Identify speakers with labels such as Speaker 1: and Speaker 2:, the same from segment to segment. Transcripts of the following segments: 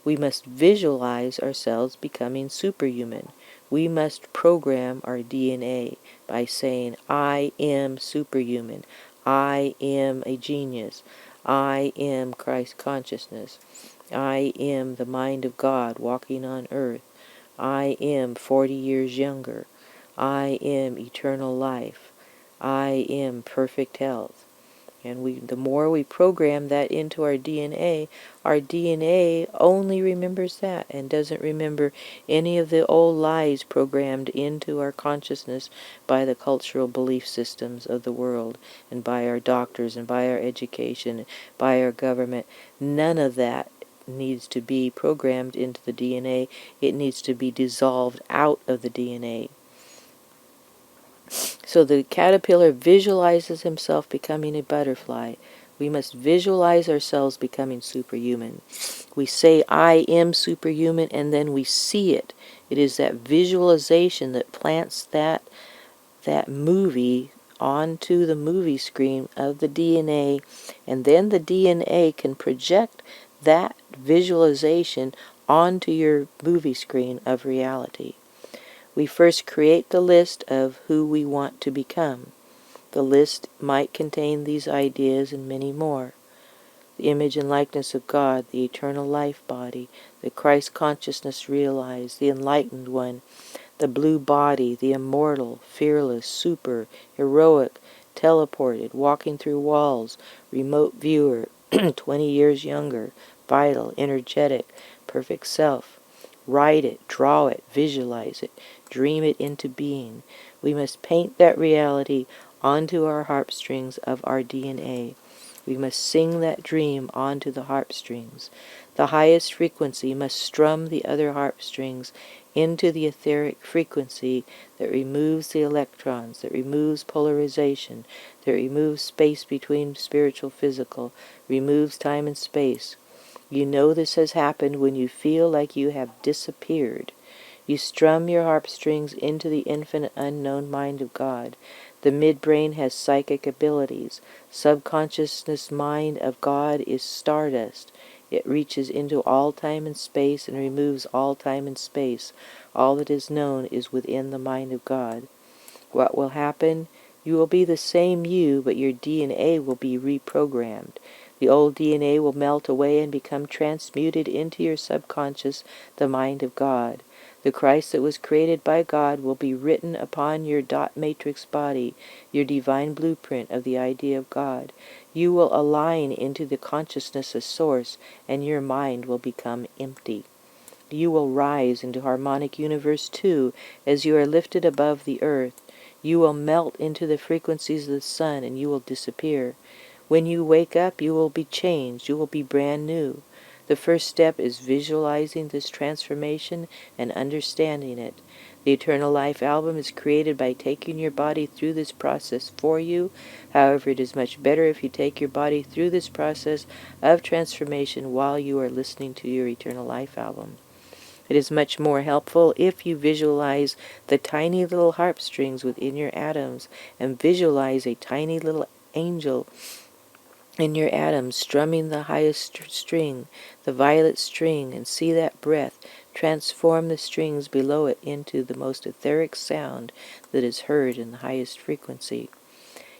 Speaker 1: We must visualize ourselves becoming superhuman. We must program our DNA by saying, I am superhuman. I am a genius. I am Christ consciousness. I am the mind of God walking on earth. I am 40 years younger. I am eternal life. I am perfect health. And the more we program that into our DNA only remembers that and doesn't remember any of the old lies programmed into our consciousness by the cultural belief systems of the world and by our doctors and by our education, by our government. None of that needs to be programmed into the DNA. It needs to be dissolved out of the DNA. So the caterpillar visualizes himself becoming a butterfly. We must visualize ourselves becoming superhuman. We say, I am superhuman, and then we see it. It is that visualization that plants that movie onto the movie screen of the DNA, and then the DNA can project that visualization onto your movie screen of reality. We first create the list of who we want to become. The list might contain these ideas and many more. The image and likeness of God, the eternal life body, the Christ consciousness realized, the enlightened one, the blue body, the immortal, fearless, super, heroic, teleported, walking through walls, remote viewer, 20 years younger, vital, energetic, perfect self. Write it, draw it, visualize it, dream it into being. We must paint that reality onto our harpstrings of our DNA. We must sing that dream onto the harpstrings. The highest frequency must strum the other harpstrings into the etheric frequency that removes the electrons, that removes polarization, that removes space between spiritual physical, removes time and space. You know this has happened when you feel like you have disappeared. You strum your harpstrings into the infinite unknown mind of God. The midbrain has psychic abilities. Subconsciousness mind of God is stardust. It reaches into all time and space and removes all time and space. All that is known is within the mind of God. What will happen? You will be the same you, but your DNA will be reprogrammed. The old DNA will melt away and become transmuted into your subconscious, the mind of God. The Christ that was created by God will be written upon your dot matrix body, your divine blueprint of the idea of God. You will align into the consciousness of Source, and your mind will become empty. You will rise into harmonic universe too, as you are lifted above the earth. You will melt into the frequencies of the sun, and you will disappear. When you wake up, you will be changed. You will be brand new. The first step is visualizing this transformation and understanding it. The Eternal Life album is created by taking your body through this process for you. However, it is much better if you take your body through this process of transformation while you are listening to your Eternal Life album. It is much more helpful if you visualize the tiny little harpstrings within your atoms and visualize a tiny little angel in your atoms strumming the highest string, the violet string, and see that breath transform the strings below it into the most etheric sound that is heard in the highest frequency.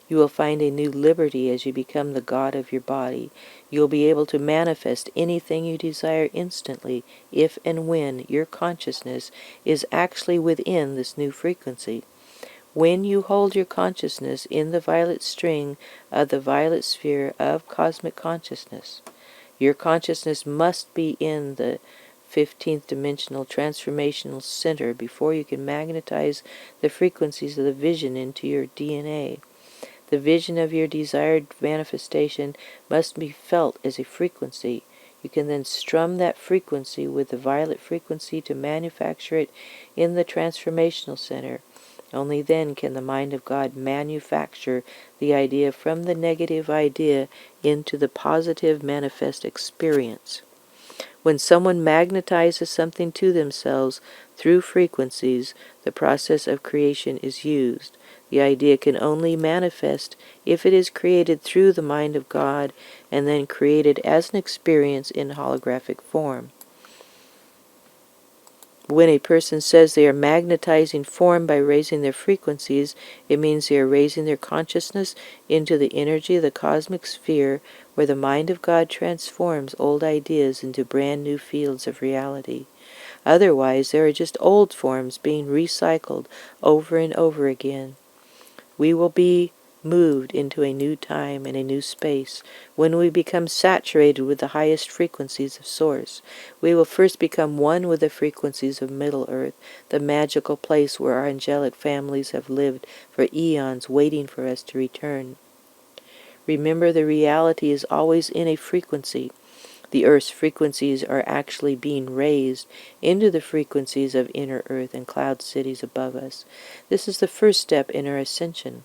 Speaker 1: You will find a new liberty as you become the God of your body. You will be able to manifest anything you desire instantly if and when your consciousness is actually within this new frequency. When you hold your consciousness in the violet string of the violet sphere of cosmic consciousness, your consciousness must be in the 15th dimensional transformational center before you can magnetize the frequencies of the vision into your DNA. The vision of your desired manifestation must be felt as a frequency. You can then strum that frequency with the violet frequency to manufacture it in the transformational center. Only then can the mind of God manufacture the idea from the negative idea into the positive manifest experience. When someone magnetizes something to themselves through frequencies, the process of creation is used. The idea can only manifest if it is created through the mind of God and then created as an experience in holographic form. When a person says they are magnetizing form by raising their frequencies, it means they are raising their consciousness into the energy of the cosmic sphere where the mind of God transforms old ideas into brand new fields of reality. Otherwise, there are just old forms being recycled over and over again. We will be moved into a new time and a new space when we become saturated with the highest frequencies of Source. We will first become one with the frequencies of Middle Earth, the magical place where our angelic families have lived for eons, waiting for us to return. Remember, the reality is always in a frequency. The Earth's frequencies are actually being raised into the frequencies of inner Earth and cloud cities above us. This is the first step in our ascension.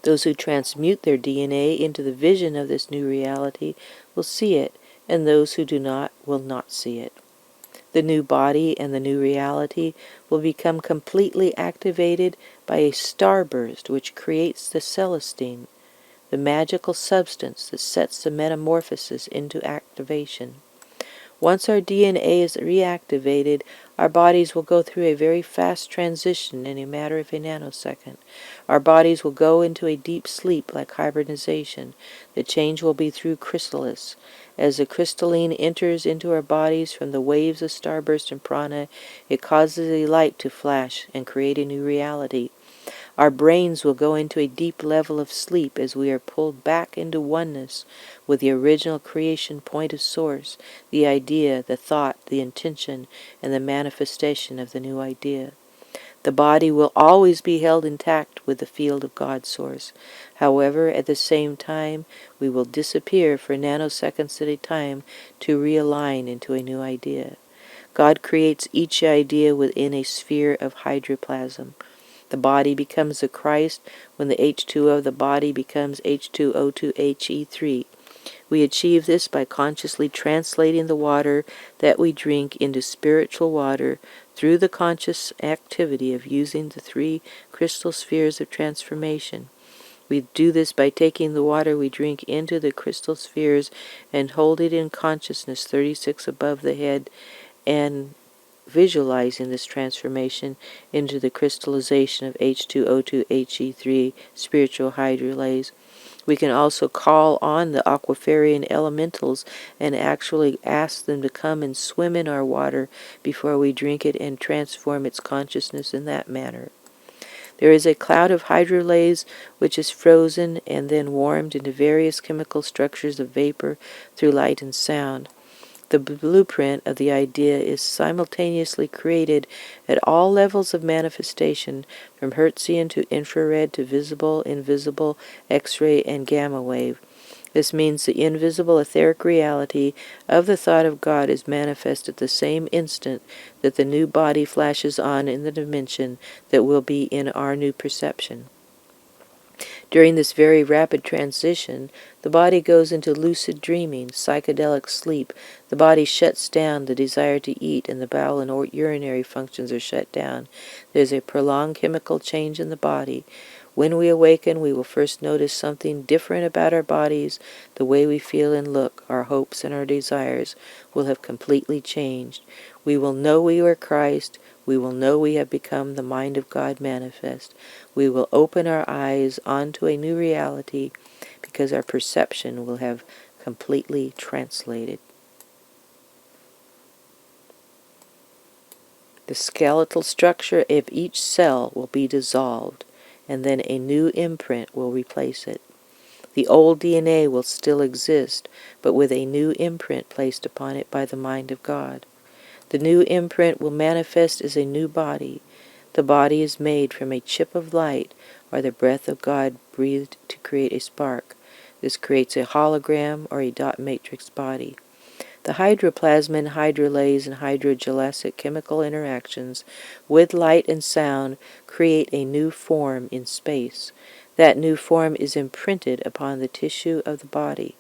Speaker 1: Those who transmute their DNA into the vision of this new reality will see it, and those who do not will not see it. The new body and the new reality will become completely activated by a starburst which creates the celestine, the magical substance that sets the metamorphosis into activation. Once our DNA is reactivated, our bodies will go through a very fast transition in a matter of a nanosecond. Our bodies will go into a deep sleep like hibernization. The change will be through chrysalis. As the crystalline enters into our bodies from the waves of starburst and prana, it causes a light to flash and create a new reality. Our brains will go into a deep level of sleep as we are pulled back into oneness with the original creation point of Source, the idea, the thought, the intention, and the manifestation of the new idea. The body will always be held intact with the field of God Source. However, at the same time, we will disappear for nanoseconds at a time to realign into a new idea. God creates each idea within a sphere of hydroplasm. The body becomes the Christ when the H2O of the body becomes H2O2He3. We achieve this by consciously translating the water that we drink into spiritual water through the conscious activity of using the 3 crystal spheres of transformation. We do this by taking the water we drink into the crystal spheres and hold it in consciousness 36 above the head and visualizing this transformation into the crystallization of H2O2He3 spiritual hydrolase. We can also call on the aquafarian elementals and actually ask them to come and swim in our water before we drink it and transform its consciousness in that manner. There is a cloud of hydrolase which is frozen and then warmed into various chemical structures of vapor through light and sound. The blueprint of the idea is simultaneously created at all levels of manifestation, from Hertzian to infrared to visible, invisible, X-ray, and gamma wave. This means the invisible etheric reality of the thought of God is manifest at the same instant that the new body flashes on in the dimension that will be in our new perception. During this very rapid transition, the body goes into lucid dreaming, psychedelic sleep. The body shuts down the desire to eat, and the bowel and urinary functions are shut down. There's a prolonged chemical change in the body. When we awaken, we will first notice something different about our bodies. The way we feel and look, our hopes and our desires will have completely changed. We will know we are Christ. We will know we have become the mind of God manifest. We will open our eyes onto a new reality because our perception will have completely translated. The skeletal structure of each cell will be dissolved, and then a new imprint will replace it. The old DNA will still exist, but with a new imprint placed upon it by the mind of God. The new imprint will manifest as a new body. The body is made from a chip of light, or the breath of God breathed to create a spark. This creates a hologram or a dot matrix body. The hydroplasm and hydrolase and hydrogelasic chemical interactions with light and sound create a new form in space. That new form is imprinted upon the tissue of the body.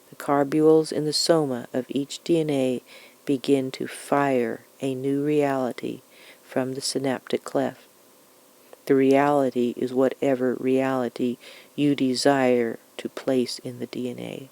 Speaker 1: The carbules in the soma of each DNA begin to fire a new reality from the synaptic cleft. The reality is whatever reality you desire to place in the DNA.